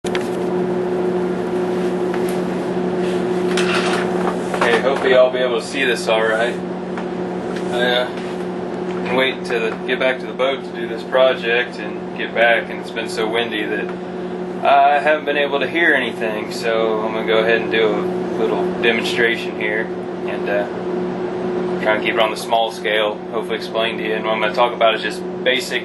Hey, hopefully I'll be able to see this alright. I can wait to get back to the boat to do this project and get back, and it's been so windy that I haven't been able to hear anything, so I'm going to go ahead and do a little demonstration here and try and keep it on the small scale, hopefully explain to you. And what I'm going to talk about is just basic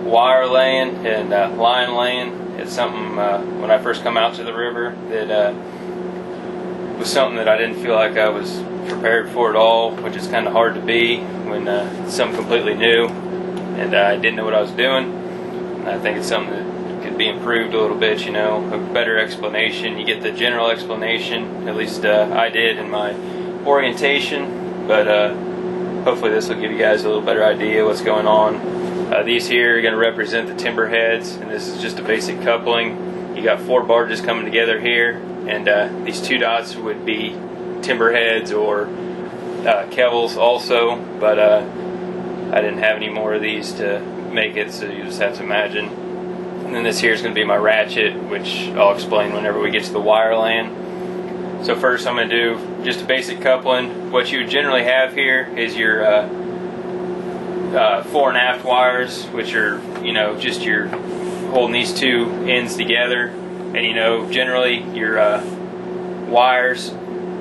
wire laying and line laying. It's something when I first come out to the river that was something that I didn't feel like I was prepared for at all, which is kind of hard to be when it's something completely new and I didn't know what I was doing. And I think it's something that could be improved a little bit, you know, a better explanation. You get the general explanation, at least I did in my orientation, but hopefully this will give you guys a little better idea what's going on. These here are going to represent the timber heads, and this is just a basic coupling. You got 4 barges coming together here, and these 2 dots would be timber heads or kevels also, but I didn't have any more of these to make it, so you just have to imagine. And then this here is going to be my ratchet, which I'll explain whenever we get to the wire laying. So first I'm going to do just a basic coupling. What you would generally have here is your fore and aft wires, which are, you know, just your holding these 2 ends together. And, you know, generally your wires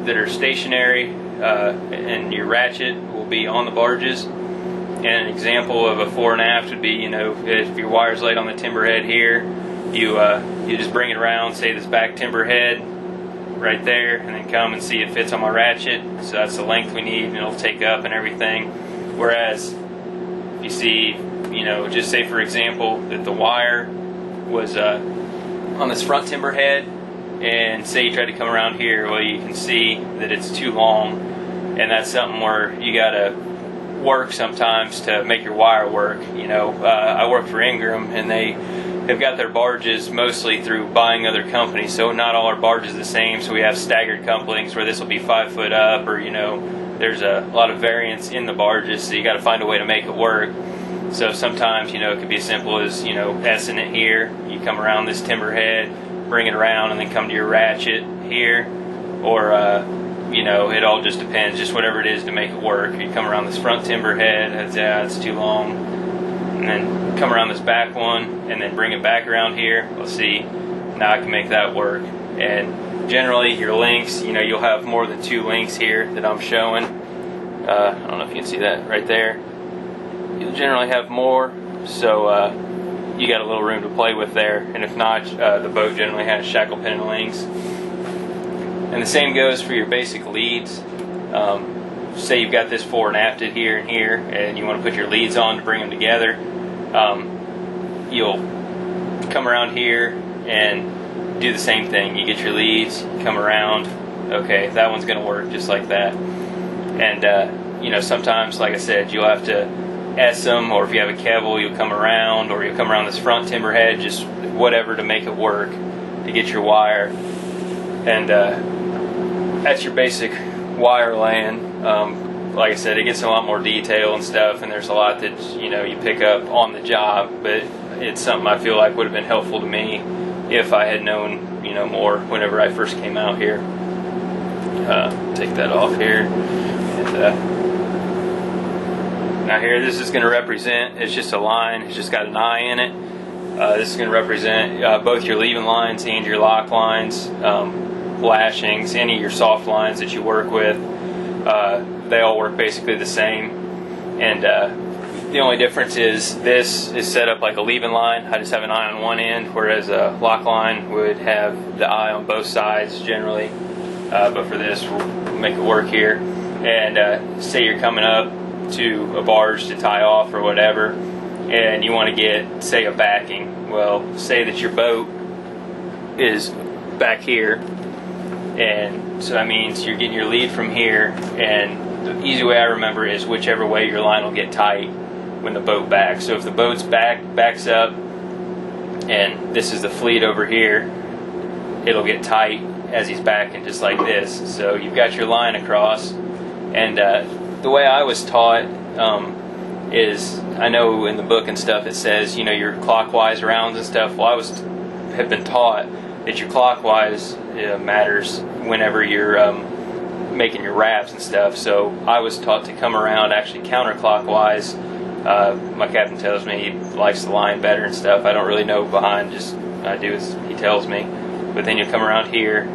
that are stationary and your ratchet will be on the barges. And an example of a fore and aft would be, you know, if your wire's laid on the timber head here, you just bring it around, say this back timber head right there, and then come and see it fits on my ratchet. So that's the length we need, and it'll take up and everything. Whereas you see, you know, just say for example that the wire was on this front timber head, and say you try to come around here, well, you can see that it's too long, and that's something where you gotta work sometimes to make your wire work. You know, I work for Ingram, and they've got their barges mostly through buying other companies, so not all our barges are the same, so we have staggered couplings where this will be 5 foot up, or, you know, there's a lot of variance in the barges, so you got to find a way to make it work. So sometimes, you know, it could be as simple as, you know, S-ing it here. You come around this timber head, bring it around, and then come to your ratchet here. Or, you know, it all just depends, just whatever it is to make it work. You come around this front timber head, that's too long. And then come around this back one, and then bring it back around here. Let's see, now I can make that work. And generally, your links, you know, you'll have more than 2 links here that I'm showing. I don't know if you can see that right there. You'll generally have more, so you got a little room to play with there. And if not, the boat generally has shackle pin and links. And the same goes for your basic leads. Say you've got this fore and afted here and here, and you want to put your leads on to bring them together. You'll come around here and do the same thing. You get your leads, come around, okay, that one's going to work just like that. And you know, sometimes, like I said, you'll have to S them, or if you have a kevel, you'll come around, or you'll come around this front timber head, just whatever to make it work to get your wire. And that's your basic wire laying. Like I said, it gets in a lot more detail and stuff, and there's a lot that, you know, you pick up on the job, but it's something I feel like would have been helpful to me if I had known, you know, more whenever I first came out here. Take that off here. And now here, this is going to represent, it's just a line, it's just got an eye in it. This is going to represent both your leaving lines and your lock lines, lashings, any of your soft lines that you work with. They all work basically the same. And the only difference is this is set up like a leaving line. I just have an eye on one end, whereas a lock line would have the eye on both sides generally. But for this, we'll make it work here. And say you're coming up to a barge to tie off or whatever, and you want to get, say, a backing. Well, say that your boat is back here, and so that means you're getting your lead from here, and the easy way I remember is whichever way your line will get tight when the boat backs. So if the boat's backs up, and this is the fleet over here, it'll get tight as he's backing, just like this. So you've got your line across, and the way I was taught is, I know in the book and stuff it says, you know, your clockwise rounds and stuff. Well, have been taught that your clockwise matters whenever you're making your wraps and stuff. So I was taught to come around actually counterclockwise. My captain tells me he likes the line better and stuff. I don't really know behind, just I do as he tells me. But then you come around here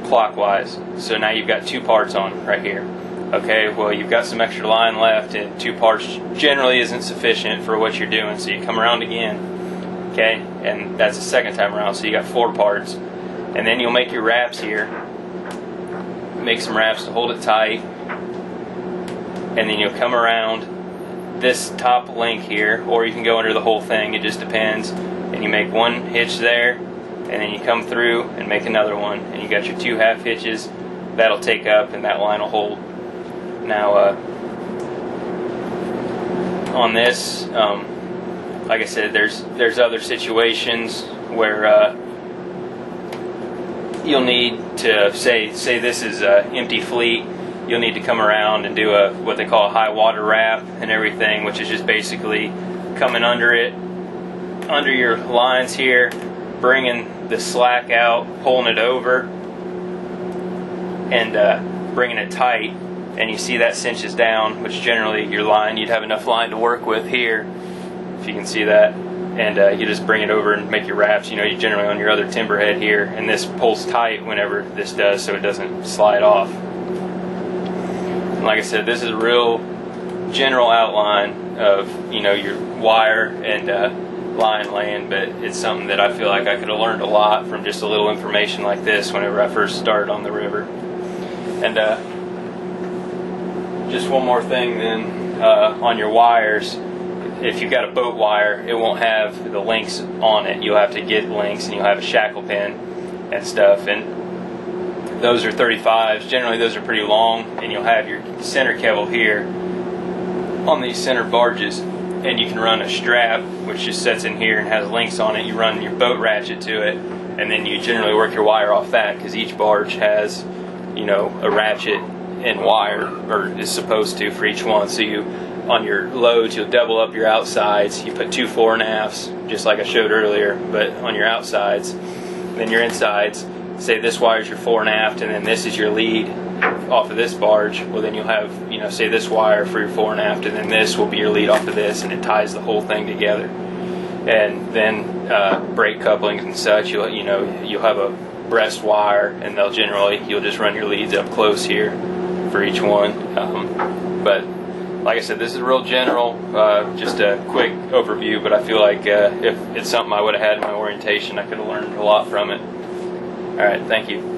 clockwise. So now you've got 2 parts on right here. Okay, well, you've got some extra line left, and 2 parts generally isn't sufficient for what you're doing. So you come around again, okay, and that's the second time around. So you got 4 parts, and then you'll make your wraps here. Make some wraps to hold it tight, and then you'll come around this top link here, or you can go under the whole thing. It just depends. And you make 1 hitch there, and then you come through and make another one, and you got your 2 half hitches. That'll take up, and that line will hold. Now, on this, like I said, there's other situations where you'll need to say this is an empty fleet. You'll need to come around and do what they call a high water wrap and everything, which is just basically coming under it, under your lines here, bringing the slack out, pulling it over, and bringing it tight. And you see that cinches down, which generally your line, you'd have enough line to work with here, if you can see that. And you just bring it over and make your wraps. You know, you generally on your other timber head here, and this pulls tight whenever this does, so it doesn't slide off. And like I said, this is a real general outline of, you know, your wire and line laying, but it's something that I feel like I could have learned a lot from just a little information like this whenever I first started on the river. And just one more thing then, on your wires, if you've got a boat wire, it won't have the links on it. You'll have to get links, and you'll have a shackle pin and stuff, and those are 35s. Generally those are pretty long, and you'll have your center cable here on these center barges, and you can run a strap which just sets in here and has links on it. You run your boat ratchet to it, and then you generally work your wire off that, because each barge has, you know, a ratchet and wire, or is supposed to, for each one. So you, on your loads, you'll double up your outsides. You put 2 4.5s, just like I showed earlier, but on your outsides. Then your insides, say this wire is your 4.5, and then this is your lead off of this barge. Well, then you'll have, you know, say this wire for your 4.5, and then this will be your lead off of this, and it ties the whole thing together. And then brake couplings and such, you'll have a breast wire, and you'll just run your leads up close here for each one. But like I said, this is real general, just a quick overview, but I feel like if it's something I would have had in my orientation, I could have learned a lot from it. Alright, thank you.